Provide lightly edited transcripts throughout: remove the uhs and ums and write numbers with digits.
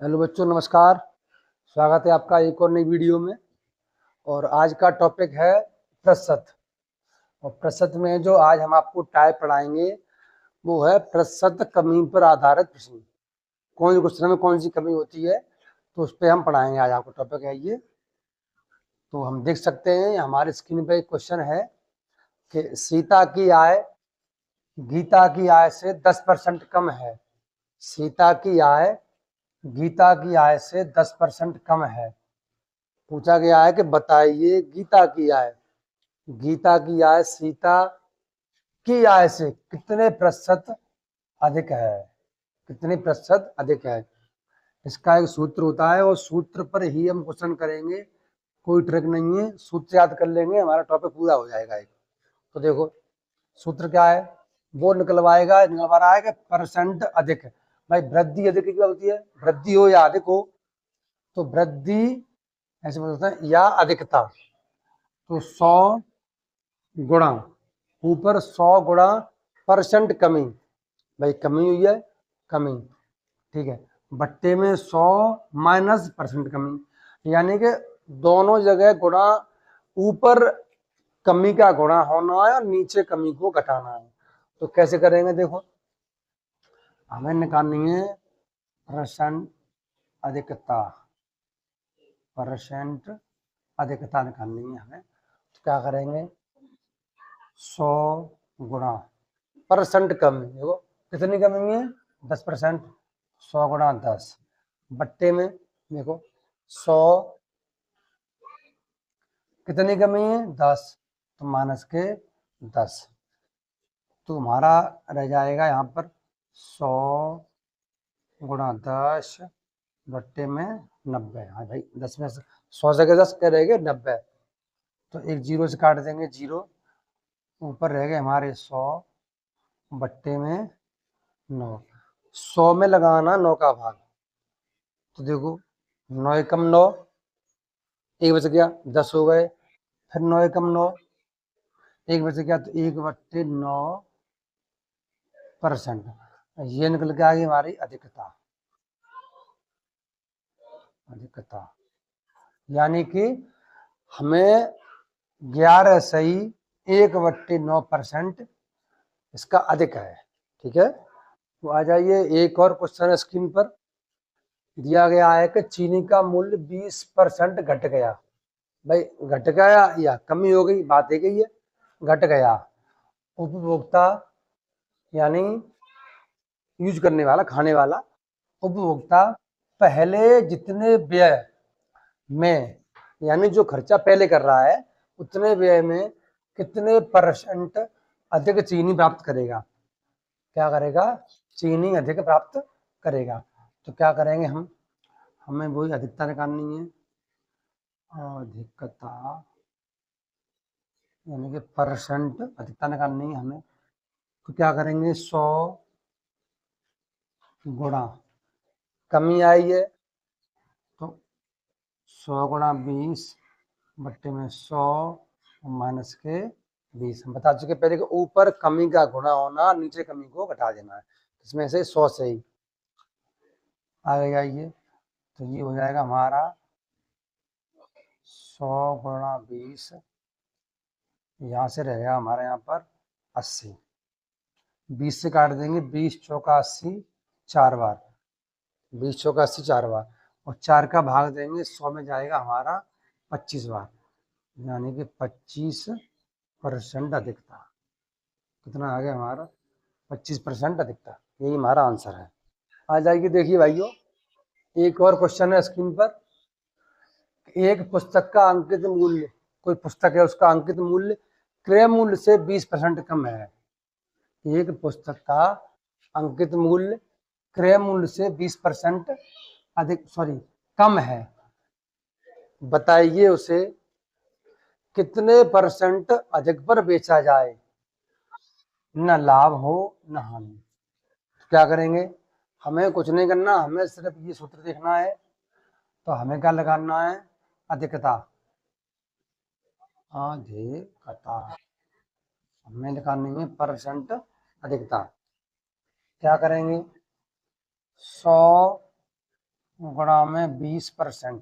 Hello बच्चों, नमस्कार। स्वागत है आपका एक और नई वीडियो में। और आज का टॉपिक है प्रतिशत। और प्रतिशत में जो आज हम आपको टाइप पढ़ाएंगे वो है प्रतिशत कमी पर आधारित प्रश्न। कौन से क्वेश्चन में कौन सी कमी होती है तो उस पर हम पढ़ाएंगे। आज आपको टॉपिक है ये। तो हम देख सकते हैं हमारे स्क्रीन पर एक क्वेश्चन है कि सीता की आय गीता की आय से 10% कम है। सीता की आय गीता की आय से 10% कम है। पूछा गया है कि बताइए गीता की आय सीता की आय से कितने प्रतिशत अधिक है। कितने प्रतिशत अधिक है, इसका एक सूत्र होता है और सूत्र पर ही हम क्वेश्चन करेंगे। कोई ट्रिक नहीं है, सूत्र याद कर लेंगे हमारा टॉपिक पूरा हो जाएगा। एक तो देखो सूत्र क्या है, वो निकलवा रहा है कि परसेंट अधिक है। भाई वृद्धि अधिक क्या होती है, वृद्धि हो या अधिक हो, तो वृद्धि ऐसे बोलते हैं या अधिकता। तो 100 गुणा ऊपर 100 गुणा परसेंट कमी, भाई कमी हुई है, कमी, ठीक है, बट्टे में 100 माइनस परसेंट कमी, यानी कि दोनों जगह गुणा, ऊपर कमी का गुणा होना है और नीचे कमी को घटाना है। तो कैसे करेंगे, देखो हमें निकालनी है परसेंट अधिकता। परसेंट अधिकता निकालनी है हमें। तो क्या करेंगे, 100 गुणा परसेंट कमी, देखो कितनी कमी है, 10%। 100 गुणा 10 बट्टे में देखो 100 कितनी कमी है, 10, तो माइनस के 10। तो हमारा रह जाएगा यहाँ पर 100 गुणा 10 बट्टे में 90। हाँ भाई 10 में 100 जगह 10 क्या रहेगा, 90। तो एक जीरो से काट देंगे, जीरो, ऊपर रह गए हमारे 100 बट्टे में 9। 100 में लगाना 9 का भाग, तो देखो 9 एकम 9, एक बच गया, 10 हो गए, फिर 9 एकम 9, एक बच गया, तो 1/9%। ये निकल के आ गई हमारी अधिकता। अधिकता यानी कि हमें 11 सही 1/9% इसका अधिक है। ठीक है, तो आ जाइए, एक और क्वेश्चन है स्क्रीन पर। दिया गया है कि चीनी का मूल्य 20% घट गया। भाई घट गया या कमी हो गई, बात एक ही है, घट गया। उपभोक्ता यानी यूज करने वाला, खाने वाला उपभोक्ता पहले जितने व्यय में, यानी जो खर्चा पहले कर रहा है उतने व्यय में कितने परसेंट अधिक चीनी प्राप्त करेगा। क्या करेगा, चीनी अधिक प्राप्त करेगा। तो क्या करेंगे हम, हमें वही अधिकता निकालनी है। अधिकता यानी कि परसेंट अधिकता निकालनी है हमें। तो क्या करेंगे, 100 गुणा कमी आई है, तो 100 गुणा 20 बट्टे में 100 माइनस के 20। हम बता चुके पहले कि ऊपर कमी का गुणा होना, नीचे कमी को घटा देना है। इसमें से 100 से ही आ गया ये, तो ये हो जाएगा हमारा 100 गुणा 20, यहाँ से रहेगा हमारे यहाँ पर 80। 20 से काट देंगे, 20 चौका 80 4 बार, 20 चौका 80 4 बार, और 4 का भाग देंगे 100 में जाएगा हमारा 25 बार, यानी कि 25% अधिकता। कितना आ गया हमारा, 25% अधिकता। यही हमारा आंसर है। आ जाइए, देखिए भाइयों, एक और क्वेश्चन है स्क्रीन पर। एक पुस्तक का अंकित मूल्य, कोई पुस्तक है उसका अंकित मूल्य क्रय मूल्य से 20% कम है। एक पुस्तक का अंकित मूल्य क्रय मूल्य से 20% अधिक, सॉरी, कम है। बताइए उसे कितने परसेंट अधिक पर बेचा जाए, न लाभ हो न हानि। क्या करेंगे, हमें कुछ नहीं करना, हमें सिर्फ ये सूत्र देखना है। तो हमें क्या लगाना है, अधिकता। अधिकता हमें निकालनी है परसेंट अधिकता। क्या करेंगे, 100 गुणा में 20%।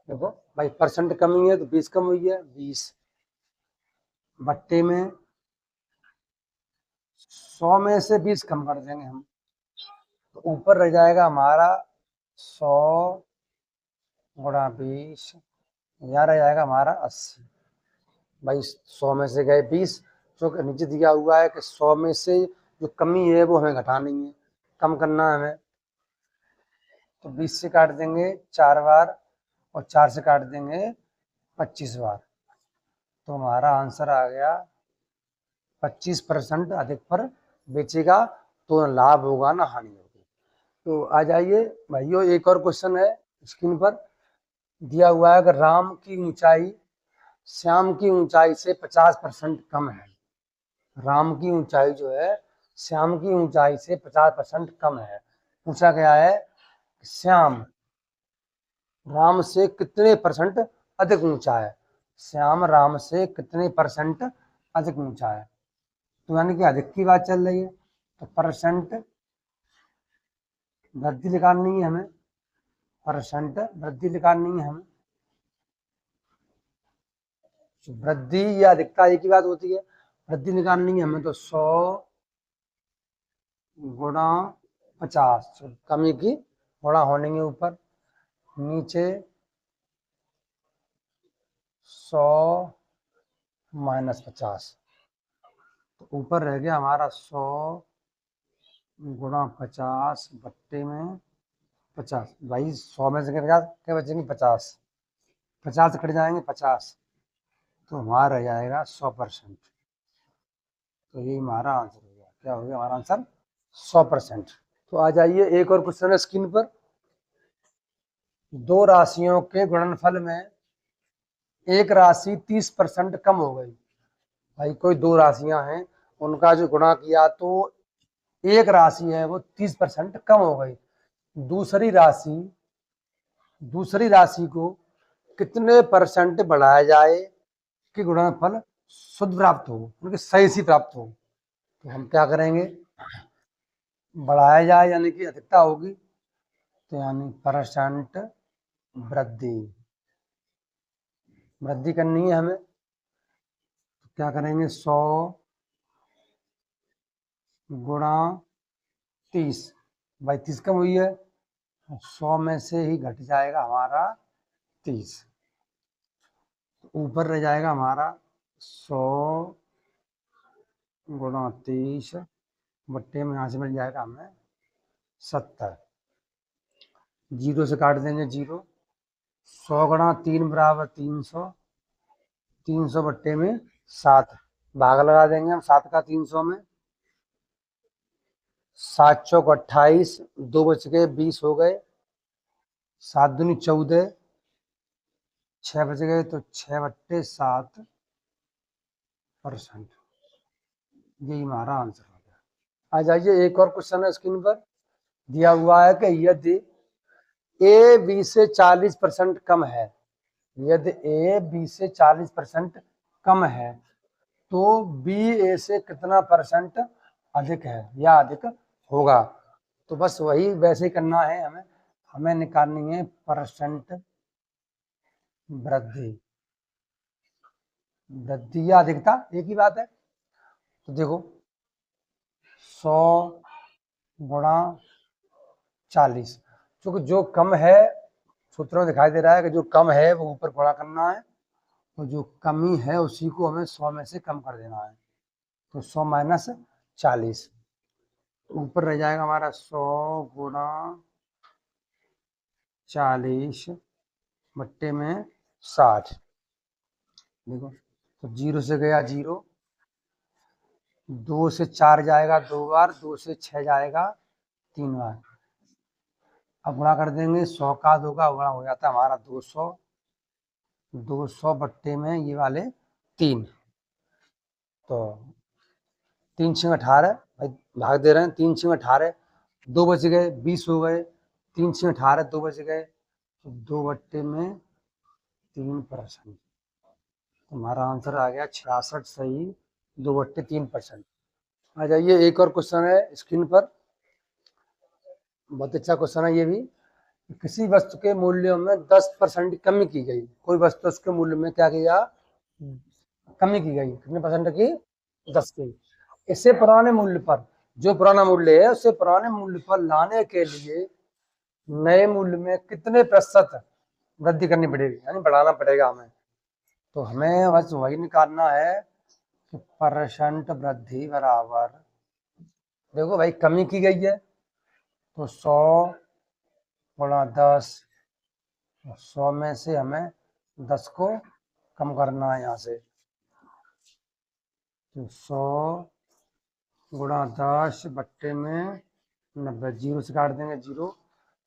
देखो भाई परसेंट कमी है तो 20 कम हुई है, 20 बट्टे में 100 में से 20 कम कर देंगे हम, तो ऊपर रह जाएगा हमारा 100 गुणा 20, यहाँ रह जाएगा हमारा 80। भाई 100 में से गए 20, जो कि नीचे दिया हुआ है कि 100 में से जो कमी है वो हमें घटानी है, कम करना है हमें, तो 20 से काट देंगे 4 बार और 4 से काट देंगे 25 बार, तो हमारा आंसर आ गया 25% अधिक पर बेचेगा तो लाभ होगा ना हानि होगी। तो आ जाइए भाइयों, एक और क्वेश्चन है स्क्रीन पर दिया हुआ है कि राम की ऊंचाई श्याम की ऊंचाई से 50% कम है। राम की ऊंचाई जो है श्याम की ऊंचाई से 50% कम है। पूछा गया है श्याम राम से कितने परसेंट अधिक ऊंचा है, श्याम राम से कितने परसेंट अधिक ऊंचा है, तो यानी कि अधिक की बात चल रही है, तो परसेंट वृद्धि निकालनी है हमें, परसेंट वृद्धि निकालनी है हमें। वृद्धि या अधिकता एक ही बात होती है, वृद्धि निकालनी है हमें, तो 100 गुणा 50, कमी की गुणा होने के ऊपर, नीचे 100 माइनस 50, तो ऊपर रह गया हमारा 100 गुणा 50 बट्टे में 50। भाई 100 में से क्या बचेंगे 50, 50 कट जाएंगे 50, तो हमारा रह जाएगा 100%। तो ये हमारा आंसर हो गया, क्या हो गया हमारा आंसर 100%। तो आ जाइए एक और क्वेश्चन है स्क्रीन पर, दो राशियों के गुणनफल में एक राशि 30% कम हो गई। भाई कोई दो राशियां हैं, उनका जो गुणा किया तो एक राशि है वो 30% कम हो गई, दूसरी राशि को कितने परसेंट बढ़ाया जाए कि गुणनफल शुद्ध प्राप्त हो, उनके सही से प्राप्त हो। तो हम क्या करेंगे, बढ़ाया जाए यानी कि अधिकता होगी, तो यानी परसेंट वृद्धि वृद्धि करनी है हमें, तो क्या करेंगे 100 गुणा 30। भाई 30 कम हुई है, 100 में से ही घट जाएगा हमारा 30, ऊपर रह जाएगा हमारा 100 गुणा 30 बट्टे में यहाँ से मिल जाएगा हमें 70, जीरो से काट देंगे जीरो, 100 गुणा 3 बराबर 300, 300 बट्टे में 7, भाग लगा देंगे हम 7 का 300 में, 7 चौक 28, 2 बच गए 20 हो गए, 7 दूनी 14, 6 बच गए, तो 6 बट्टे 7%, यही हमारा आंसर हो गया। आ जाइए एक और क्वेश्चन है स्क्रीन पर दिया हुआ है कि यदि ए बी से 40% कम है, यदि ए बी से 40% कम है तो बी ए से कितना परसेंट अधिक है या अधिक होगा। तो बस वही वैसे ही करना है हमें, हमें निकालनी है परसेंट वृद्धि, वृद्धि या अधिकता एक ही बात है। तो देखो 100 गुणा 40, क्योंकि जो कम है सूत्र में दिखाई दे रहा है कि जो कम है वो ऊपर गुणा करना है, तो जो कमी है उसी को हमें 100 में से कम कर देना है, तो 100 माइनस 40, ऊपर रह जाएगा हमारा 100 गुणा 40 बट्टे में 60। देखो तो जीरो से गया जीरो, 2 से 4 जाएगा 2 बार, 2 से 6 जाएगा 3 बार, अब गुणा कर देंगे 100 का 2 का गुणा हो जाता है हमारा 200, 200 बट्टे में ये वाले 3, तो 3 छः 18, भाई भाग दे रहे हैं, 3 छः 18, 2 बच गए 20 हो गए, 3 छः 18, 2 बच गए, तो 2 बट्टे में 3%, हमारा आंसर आ गया 66 सही 2 बट्टे 3%। आ जाइए एक और क्वेश्चन है स्क्रीन पर, बहुत अच्छा क्वेश्चन है ये भी, किसी वस्तु के मूल्यों में 10% की कमी की गई। कोई वस्तु उसके मूल्य में क्या किया, कमी की गई, कितने परसेंट की, 10 की। इससे पुराने मूल्य पर, जो पुराना मूल्य है उसे पुराने मूल्य पर लाने के लिए नए मूल्य में कितने प्रतिशत वृद्धि करनी पड़ेगी, यानी बढ़ाना पड़ेगा हमें। तो हमें बस वही निकालना है कि परसेंट वृद्धि बराबर, देखो भाई कमी की गई है तो 100 गुणा 10, 100 में से हमें 10 को कम करना है यहाँ से, तो 100 गुणा 10 बट्टे में 90, जीरो से काट देंगे जीरो,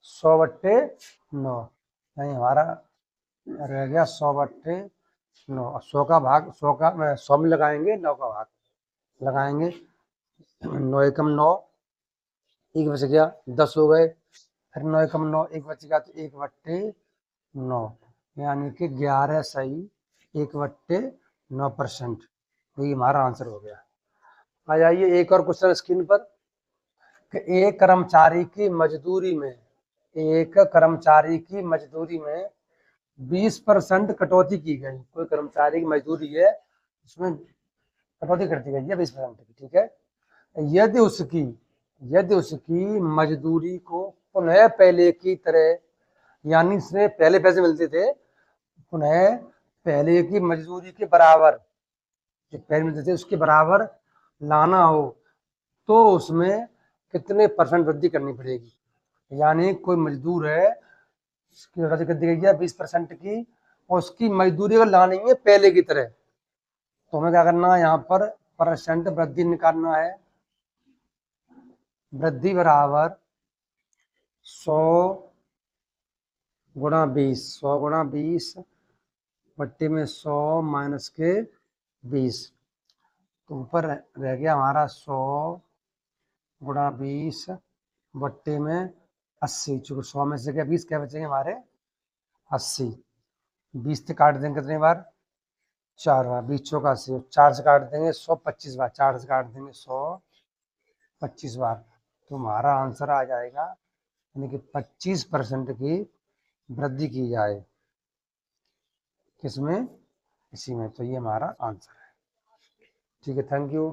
100 बट्टे 9, नहीं हमारा रह गया 100 बट्टे 9। 100 का भाग 100 का 100 में लगाएंगे, 9 का भाग लगाएंगे, 9 एकम 9, एक बच गया, 10 हो गए, फिर 9 एकम 9, एक बच गया, तो 1 बट्टे 9, यानी कि 11 सही 1 बट्टे 9%। यही हमारा आंसर हो गया। आ जाइए एक और क्वेश्चन स्क्रीन पर, कि एक कर्मचारी की मजदूरी में, एक कर्मचारी की मजदूरी में 20% कटौती की गई। कोई कर्मचारी की मजदूरी है उसमें कटौती कर दी गई है 20% की, ठीक है। यदि उसकी मजदूरी को पुनः पहले की तरह, यानी इसमें पहले पैसे मिलते थे, पुनः पहले की मजदूरी के बराबर, जो पहले मिलते थे उसके बराबर लाना हो, तो उसमें कितने परसेंट वृद्धि करनी पड़ेगी। यानी कोई मजदूर है, उसकी वृद्धि कर दी गई है 20% की, और उसकी मजदूरी को लानी है पहले की तरह, तो हमें क्या करना है, यहाँ पर परसेंट वृद्धि निकालना है। वृद्धि बराबर 100 गुणा 20, 100 गुणा 20 बट्टे में 100 माइनस के 20, तो ऊपर रह गया हमारा 100 गुणा 20 बट्टे में 80, चूंकि 100 में से क्या 20 क्या बचेंगे हमारे 80, 20 से काट देंगे कितनी बार, 4 बार, 20 चौका 80, 4 से काट देंगे 125 बार, 4 से काट देंगे 125 बार, तो हमारा आंसर आ जाएगा, यानी कि 25% की वृद्धि की जाए, किसमें, इसी में। तो ये हमारा आंसर है। ठीक है, थैंक यू।